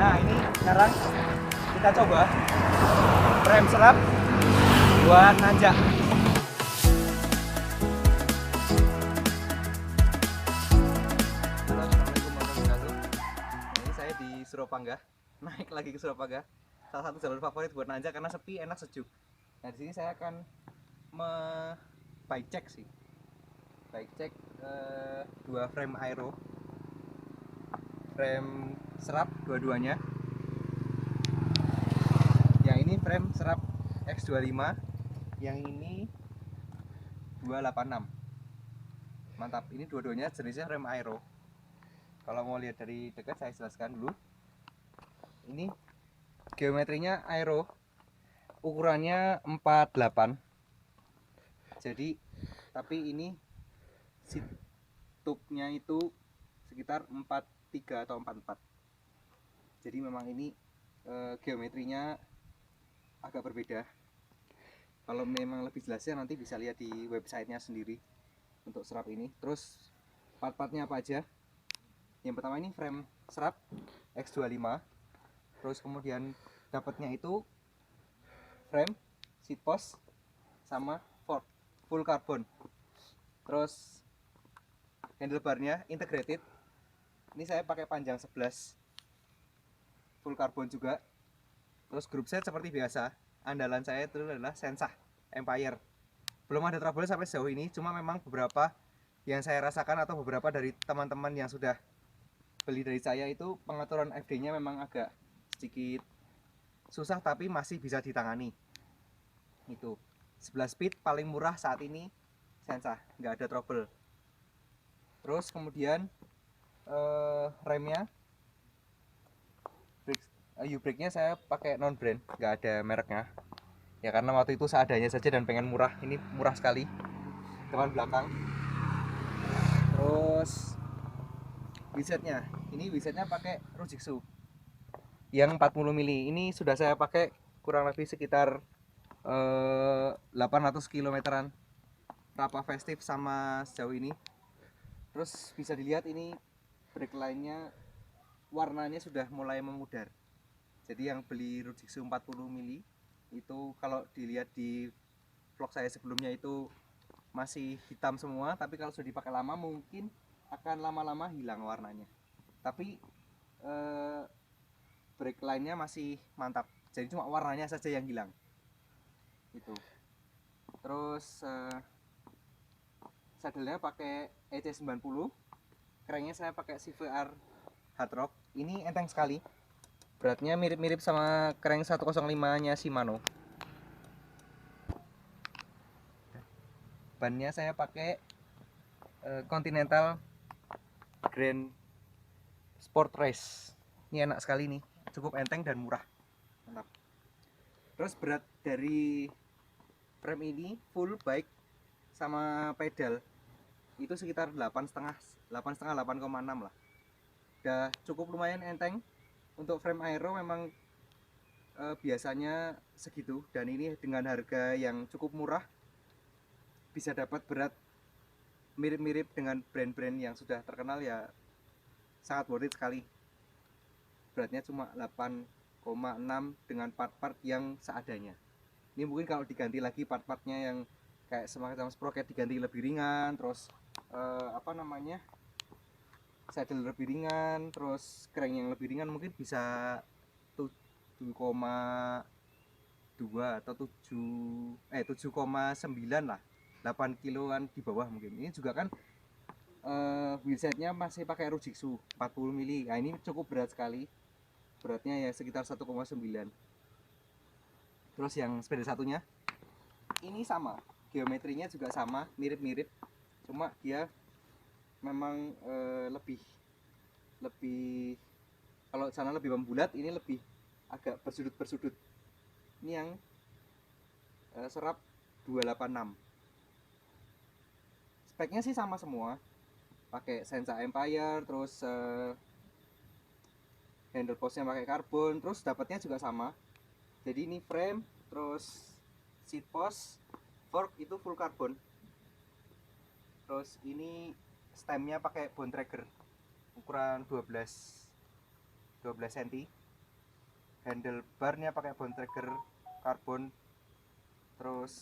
Nah ini sekarang kita coba rem serap buat nanjak. Halo, assalamualaikum warahmatullahi wabarakatuh. Nah, ini saya di Suropangga, naik lagi ke Suropangga. Salah satu jalur favorit buat nanjak karena sepi, enak, sejuk. Nah di sini saya akan bike check sih, bike check dua frame aero, frame serap dua-duanya. Yang ini frame serap X25, yang ini 286. Mantap, ini dua-duanya jenisnya frame aero. Kalau mau lihat dari dekat saya jelaskan dulu. Ini geometrinya aero, ukurannya 48. Jadi tapi ini seat tube-nya itu sekitar 43 atau 44. Jadi memang ini geometrinya agak berbeda. Kalau memang lebih jelasnya nanti bisa lihat di websitenya sendiri untuk serap ini. Terus part-partnya apa aja? Yang pertama ini frame serap X25. Terus kemudian dapatnya itu frame, seat post, sama fork full carbon. Terus handlebarnya integrated. Ini saya pakai panjang 11, full carbon juga. Terus group set seperti biasa, andalan saya itu adalah Sensah Empire. Belum ada trouble sampai sejauh ini, cuma memang beberapa yang saya rasakan atau beberapa dari teman-teman yang sudah beli dari saya itu pengaturan FD-nya memang agak sedikit susah, tapi masih bisa ditangani. Itu 11 speed paling murah saat ini Sensah, nggak ada trouble. Terus kemudian remnya, U-brake-nya saya pakai non brand, nggak ada mereknya ya, karena waktu itu seadanya saja dan pengen murah. Ini murah sekali, depan belakang. Terus wheelsetnya, ini wheelsetnya pakai Rujitsu yang 40 mili. Ini sudah saya pakai kurang lebih sekitar 800 kilometeran Rapa Festive sama sejauh ini. Terus bisa dilihat ini brake line-nya warnanya sudah mulai memudar. Jadi yang beli Rujitsu 40 mili itu kalau dilihat di vlog saya sebelumnya itu masih hitam semua, tapi kalau sudah dipakai lama mungkin akan lama-lama hilang warnanya. Tapi brake line-nya masih mantap. Jadi cuma warnanya saja yang hilang. Itu. Terus sadelnya pakai EC90. Cranknya saya pakai CVR Hard Rock. Ini enteng sekali. Beratnya mirip-mirip sama crank 105-nya Shimano. Bannya saya pakai Continental Grand Sport Race. Ini enak sekali nih, cukup enteng dan murah. Mantap. Terus berat dari frame ini full bike sama pedal itu sekitar 8,5 8,6 lah. Udah cukup lumayan enteng. Untuk frame aero memang biasanya segitu, dan ini dengan harga yang cukup murah bisa dapat berat mirip-mirip dengan brand-brand yang sudah terkenal ya, sangat worth it sekali. Beratnya cuma 8,6 dengan part-part yang seadanya. Ini mungkin kalau diganti lagi part-partnya yang kayak semacam sprocket diganti lebih ringan, terus saddle lebih ringan, terus crank yang lebih ringan, mungkin bisa 7,2 atau 7,9 lah, 8 kiloan di bawah mungkin. Ini juga kan wheelsetnya masih pakai Rujitsu 40 mili. Nah ini cukup berat sekali, beratnya ya sekitar 1,9. Terus yang sepeda satunya ini sama, geometrinya juga sama, mirip-mirip, cuma dia memang lebih kalau sana lebih membulat, ini lebih agak bersudut. Ini yang serap 286. Speknya sih sama semua, pakai Sensah Empire, terus handle postnya pakai karbon, terus dapatnya juga sama. Jadi ini frame, terus seat post, fork itu full karbon. Terus ini stemnya pakai bone tracker ukuran 12 cm. handlebarnya pakai bone trigger karbon, terus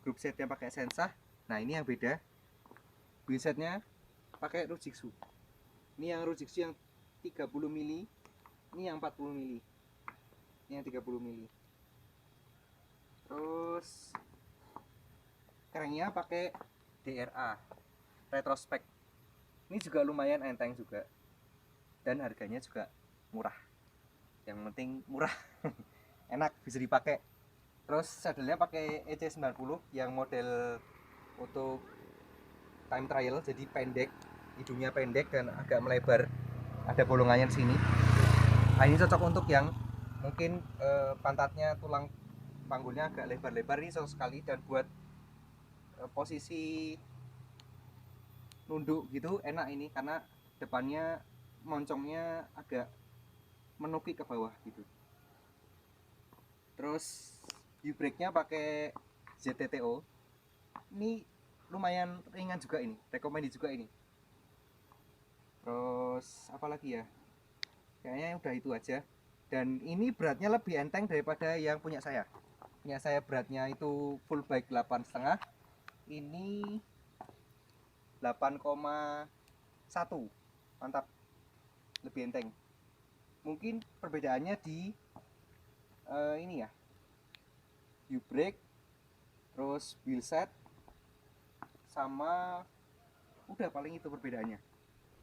group setnya pakai Sensah. Nah ini yang beda, wheel setnya pakai Rujitsu. Ini yang Rujitsu yang 30 mili, ini yang 40 mili, ini yang 30 mili. Terus kerennya pakai DRA retrospect. Ini juga lumayan enteng juga, dan harganya juga murah. Yang penting murah, enak, bisa dipakai. Terus sadelnya pakai EC90 yang model untuk time trial, jadi pendek, hidungnya pendek dan agak melebar, ada bolongannya di sini. Nah, ini cocok untuk yang mungkin pantatnya, tulang panggulnya agak lebar-lebar, ini cocok sekali. Dan buat posisi nunduk gitu enak ini, karena depannya moncongnya agak menukik ke bawah gitu. Terus U-brake-nya pakai ZTTO. Ini lumayan ringan juga, ini recommended juga ini. Terus apa lagi ya, kayaknya udah itu aja. Dan ini beratnya lebih enteng daripada yang punya saya. Punya saya beratnya itu full bike 8,5, ini 8,1. Mantap, lebih enteng. Mungkin perbedaannya di ini ya, U-brake, terus wheel set, sama udah paling itu perbedaannya.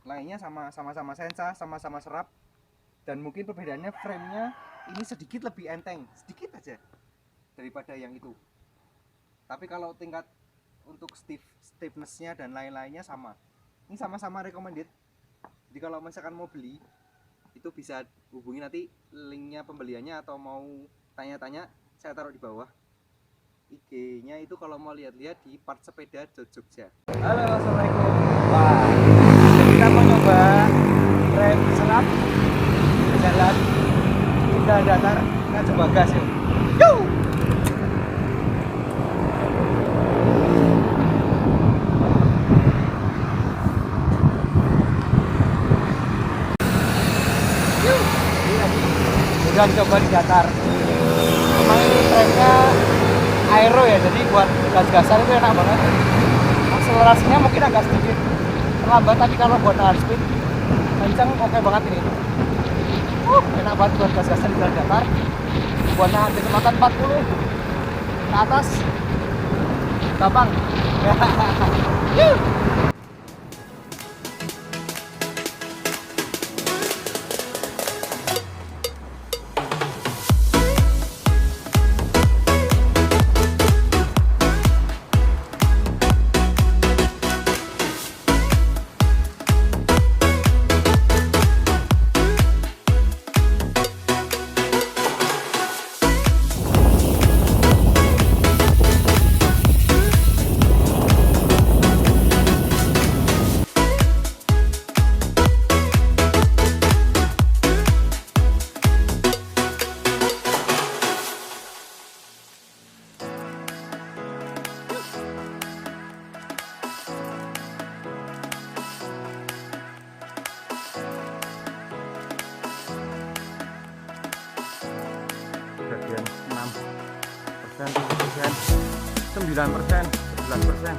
Lainnya sama-sama Sensah, sama-sama serap. Dan mungkin perbedaannya frame-nya ini sedikit lebih enteng, sedikit aja daripada yang itu. Tapi kalau tingkat untuk stiffness-nya dan lain-lainnya sama. Ini sama-sama recommended. Jadi kalau misalkan mau beli, itu bisa hubungi nanti linknya pembeliannya, atau mau tanya-tanya saya taruh di bawah. IG-nya itu kalau mau lihat-lihat di Part Sepeda Jogja. Halo, assalamualaikum. Wah, kita mau nyoba rem serap jalan kita datar, kita coba gas yuk. Yuh! Udah coba di datar. Memang ini remnya aero ya, jadi buat gas-gasan itu enak banget. Akselerasinya mungkin agak sedikit terlambat, tapi kalau buat nahan speed kencang oke banget ini. Enak banget buat gas-gasan di jalan datar. Buat nahan kecepatan 40 ke atas gampang. Bagian 6%, 7%, 9%, 11%, 10%.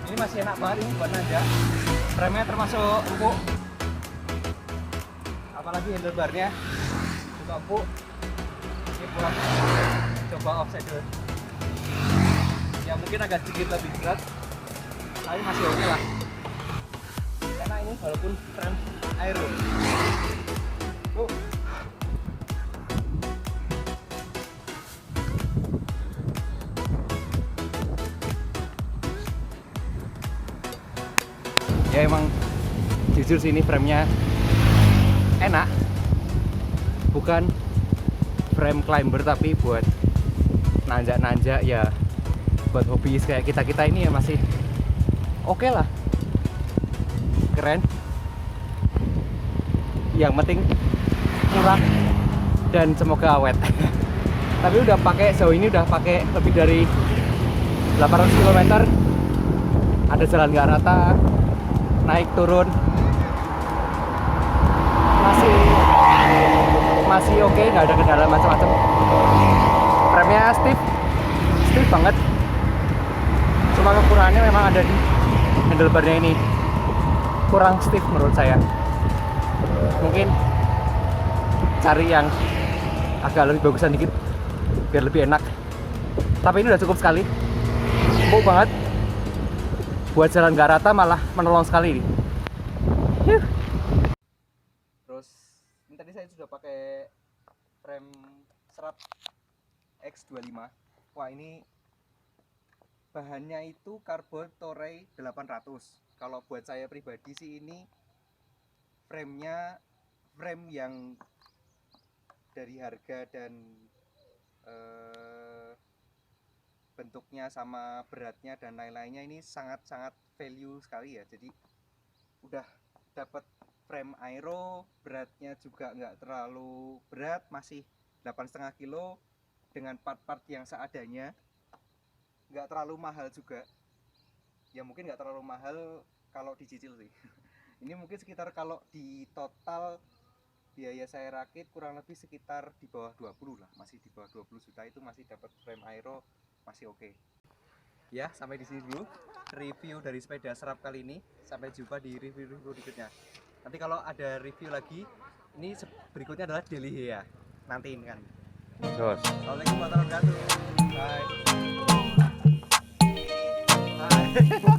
Ini masih enak banget ini buat nanjak. Remnya termasuk empuk, apalagi handlebarnya juga empuk. Ini buat coba offset dulu. Ya mungkin agak sedikit lebih berat, tapi masih oke lah. Enak ini walaupun frame aero. Ya emang jujur sih ini framenya enak, bukan frame climber tapi buat nanjak-nanjak ya. Buat hobi kayak kita ini ya masih oke lah, keren. Yang penting murah dan semoga awet. Tapi udah pakai sejauh ini udah pakai lebih dari 800 km. Ada jalan nggak rata, naik turun, masih oke, nggak ada kendala macam-macam. Remnya stiff banget. Cuma kekurangannya memang ada di handlebarnya ini, kurang stiff menurut saya. Mungkin cari yang agak lebih bagusan dikit biar lebih enak. Tapi ini udah cukup sekali, empuk banget. Buat jalan nggak rata malah menolong sekali. Terus ini tadi saya sudah pakai frame serap X25. Wah, ini bahannya itu karbon Toray 800. Kalau buat saya pribadi sih ini frame yang dari harga dan bentuknya sama beratnya dan lain-lainnya ini sangat-sangat value sekali ya. Jadi udah dapat frame aero, beratnya juga nggak terlalu berat, masih 8,5 kilo dengan part-part yang seadanya, nggak terlalu mahal juga. Ya mungkin nggak terlalu mahal kalau dicicil sih. Ini mungkin sekitar kalau di total biaya saya rakit kurang lebih sekitar di bawah 20 lah, masih di bawah 20 juta itu masih dapat frame aero, masih oke. Ya, sampai di sini dulu review dari sepeda serap kali ini. Sampai jumpa di review berikutnya. Nanti kalau ada review lagi, ini berikutnya adalah Delhi ya. Nantiin kan. Assalamualaikum warahmatullahi wabarakatuh. Bye. Bye.